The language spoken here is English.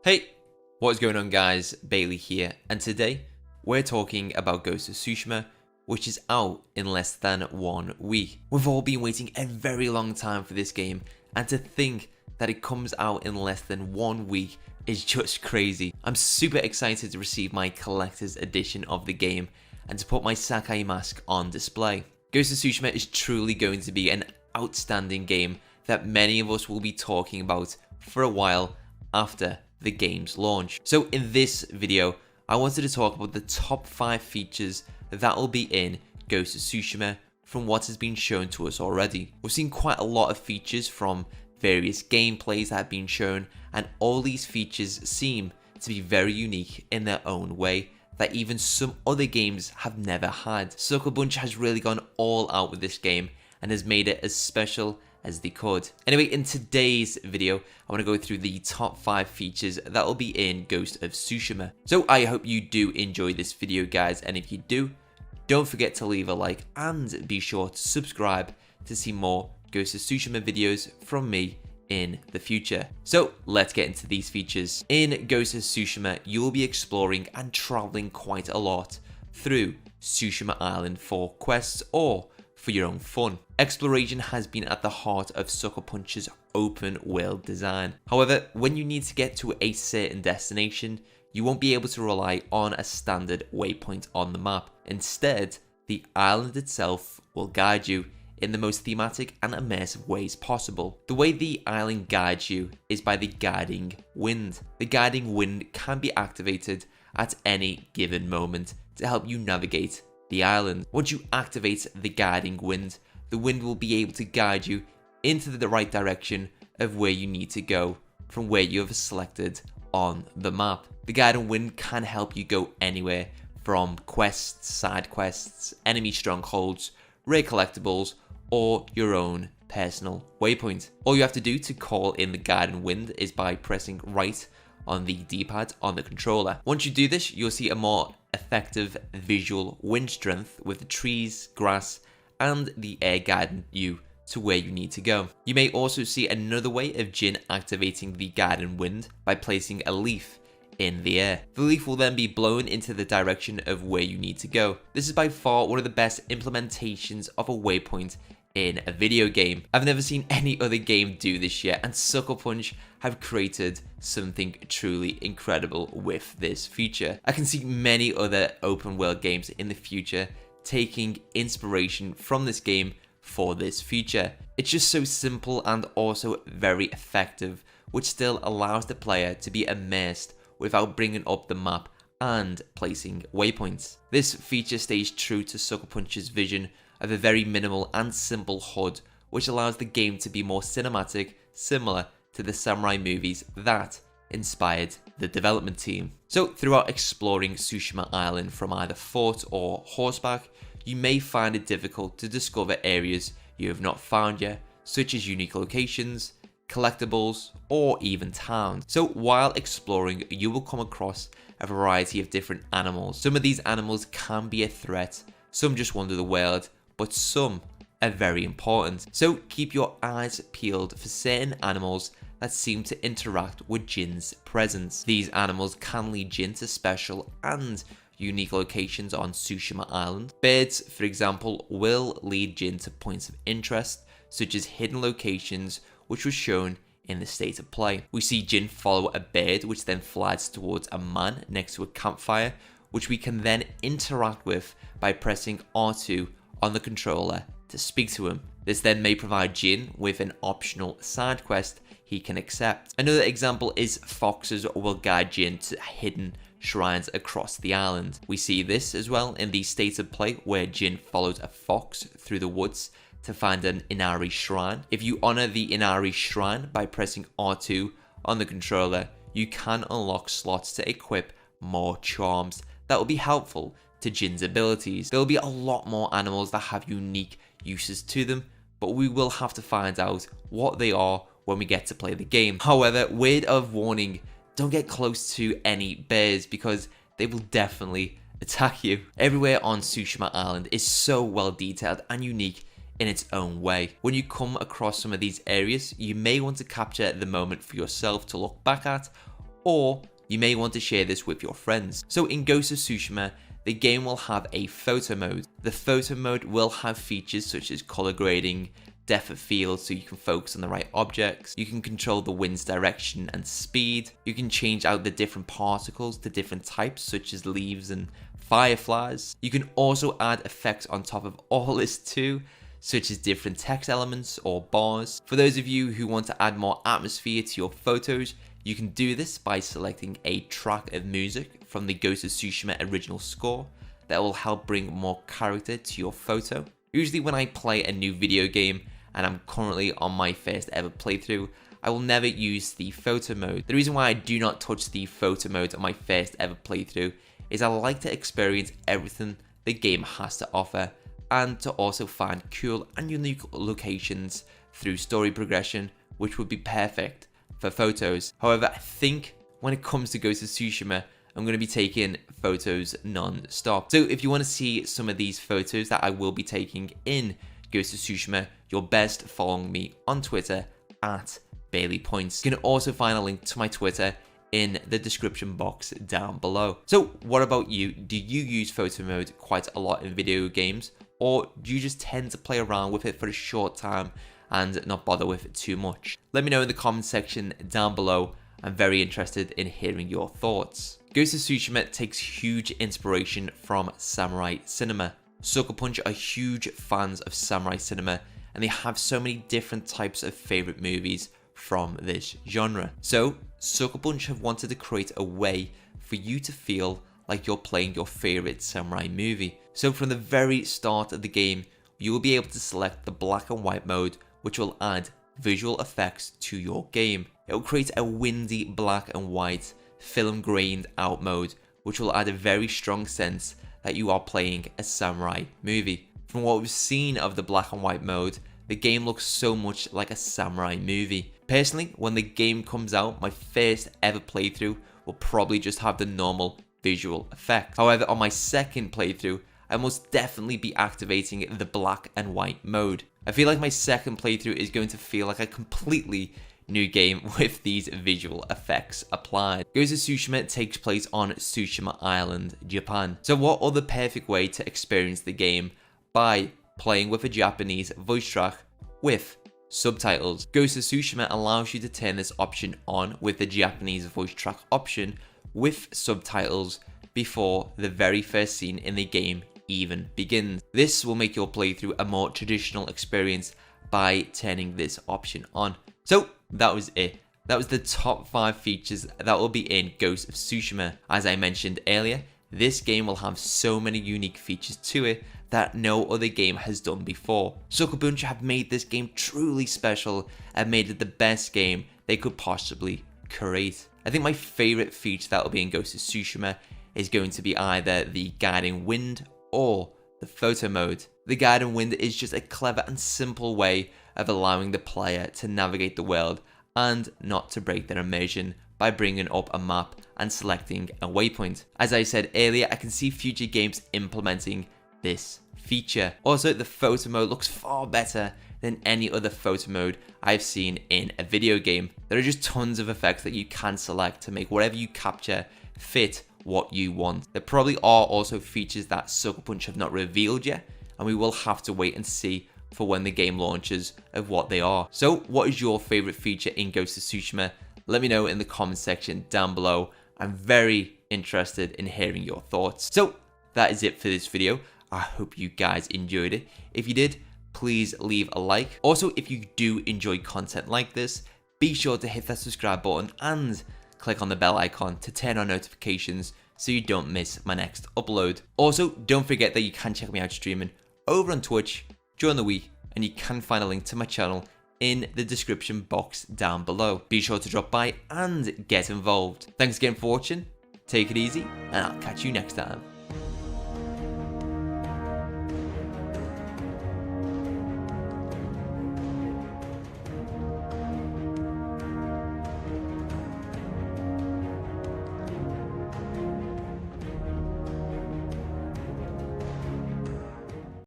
Hey, what's going on guys, Bailey here, and today we're talking about Ghost of Tsushima, which is out in less than 1 week. We've all been waiting a very long time for this game, and to think that it comes out in less than 1 week is just crazy. I'm super excited to receive my collector's edition of the game and to put my Sakai mask on display. Ghost of Tsushima is truly going to be an outstanding game that many of us will be talking about for a while after the game's launch. So in this video, I wanted to talk about the top 5 features that will be in Ghost of Tsushima from what has been shown to us already. We've seen quite a lot of features from various gameplays that have been shown, and all these features seem to be very unique in their own way that even some other games have never had. Sucker Punch has really gone all out with this game and has made it as special as they could. Anyway, in today's video, I want to go through the top 5 features that will be in Ghost of Tsushima. So I hope you do enjoy this video guys, and if you do, don't forget to leave a like and be sure to subscribe to see more Ghost of Tsushima videos from me in the future. So let's get into these features. In Ghost of Tsushima, you will be exploring and traveling quite a lot through Tsushima Island for quests or for your own fun. Exploration has been at the heart of Sucker Punch's open world design. However, when you need to get to a certain destination, you won't be able to rely on a standard waypoint on the map. Instead, the island itself will guide you in the most thematic and immersive ways possible. The way the island guides you is by the guiding wind. The guiding wind can be activated at any given moment to help you navigate the island. Once you activate the guiding wind, the wind will be able to guide you into the right direction of where you need to go from where you have selected on the map. The guiding wind can help you go anywhere from quests, side quests, enemy strongholds, rare collectibles, or your own personal waypoint. All you have to do to call in the guiding wind is by pressing right on the D-pad on the controller. Once you do this, you'll see a more effective visual wind strength with the trees, grass, and the air guiding you to where you need to go. You may also see another way of Jin activating the guiding wind by placing a leaf in the air. The leaf will then be blown into the direction of where you need to go. This is by far one of the best implementations of a waypoint in a video game. I've never seen any other game do this yet, and Sucker Punch have created something truly incredible with this feature. I can see many other open world games in the future taking inspiration from this game for this feature. It's just so simple and also very effective, which still allows the player to be immersed without bringing up the map and placing waypoints. This feature stays true to Sucker Punch's vision of a very minimal and simple HUD, which allows the game to be more cinematic, similar to the samurai movies that inspired the development team. So throughout exploring Tsushima Island from either foot or horseback, you may find it difficult to discover areas you have not found yet, such as unique locations, collectibles, or even towns. So while exploring, you will come across a variety of different animals. Some of these animals can be a threat, some just wander the world, but some are very important. So keep your eyes peeled for certain animals that seem to interact with Jin's presence. These animals can lead Jin to special and unique locations on Tsushima Island. Birds, for example, will lead Jin to points of interest, such as hidden locations, which was shown in the state of play. We see Jin follow a bird, which then flies towards a man next to a campfire, which we can then interact with by pressing R2 on the controller to speak to him. This then may provide Jin with an optional side quest he can accept. Another example is foxes will guide Jin to hidden shrines across the island. We see this as well in the state of play where Jin follows a fox through the woods to find an Inari shrine. If you honor the Inari shrine by pressing R2 on the controller, you can unlock slots to equip more charms that will be helpful to Jin's abilities. There will be a lot more animals that have unique uses to them, but we will have to find out what they are when we get to play the game. However, word of warning, don't get close to any bears because they will definitely attack you. Everywhere on Tsushima Island is so well detailed and unique in its own way. When you come across some of these areas, you may want to capture the moment for yourself to look back at, or you may want to share this with your friends. So in Ghost of Tsushima, the game will have a photo mode. The photo mode will have features such as color grading, depth of field so you can focus on the right objects. You can control the wind's direction and speed. You can change out the different particles to different types such as leaves and fireflies. You can also add effects on top of all this too, such as different text elements or bars. For those of you who want to add more atmosphere to your photos, you can do this by selecting a track of music from the Ghost of Tsushima original score that will help bring more character to your photo. Usually when I play a new video game and I'm currently on my first ever playthrough, I will never use the photo mode. The reason why I do not touch the photo mode on my first ever playthrough is I like to experience everything the game has to offer and to also find cool and unique locations through story progression, which would be perfect for photos. However, I think when it comes to Ghost of Tsushima, I'm going to be taking photos non-stop. So if you want to see some of these photos that I will be taking in Ghost of Tsushima, you're best following me on Twitter at Bailey Points. You can also find a link to my Twitter in the description box down below. So what about you? Do you use photo mode quite a lot in video games, or do you just tend to play around with it for a short time and not bother with it too much? Let me know in the comment section down below. I'm very interested in hearing your thoughts. Ghost of Tsushima takes huge inspiration from samurai cinema. Sucker Punch are huge fans of samurai cinema, and they have so many different types of favorite movies from this genre. So Sucker Punch have wanted to create a way for you to feel like you're playing your favorite samurai movie. So from the very start of the game, you will be able to select the black and white mode, which will add visual effects to your game. It will create a windy black and white film grained out mode, which will add a very strong sense that you are playing a samurai movie. From what we've seen of the black and white mode, the game looks so much like a samurai movie. Personally, when the game comes out, my first ever playthrough will probably just have the normal visual effects. However, on my second playthrough, I most definitely be activating the black and white mode. I feel like my second playthrough is going to feel like a completely new game with these visual effects applied. Ghost of Tsushima takes place on Tsushima Island, Japan. So what other perfect way to experience the game by playing with a Japanese voice track with subtitles. Ghost of Tsushima allows you to turn this option on with the Japanese voice track option with subtitles before the very first scene in the game even begins. This will make your playthrough a more traditional experience by turning this option on. So that was it. That was the top 5 features that will be in Ghost of Tsushima. As I mentioned earlier, this game will have so many unique features to it that no other game has done before. Sucker Punch have made this game truly special and made it the best game they could possibly create. I think my favorite feature that will be in Ghost of Tsushima is going to be either the guiding wind or the photo mode. The guiding wind is just a clever and simple way of allowing the player to navigate the world and not to break their immersion by bringing up a map and selecting a waypoint. As I said earlier, I can see future games implementing this feature. Also, the photo mode looks far better than any other photo mode I've seen in a video game. There are just tons of effects that you can select to make whatever you capture fit what you want. There probably are also features that Sucker Punch have not revealed yet, and we will have to wait and see for when the game launches of what they are. So what is your favorite feature in Ghost of Tsushima? Let me know in the comment section down below. I'm very interested in hearing your thoughts. So that is it for this video. I hope you guys enjoyed it. If you did, please leave a like. Also, if you do enjoy content like this, be sure to hit that subscribe button and click on the bell icon to turn on notifications so you don't miss my next upload. Also, don't forget that you can check me out streaming over on Twitch during the week, and you can find a link to my channel in the description box down below. Be sure to drop by and get involved. Thanks again for watching, take it easy, and I'll catch you next time.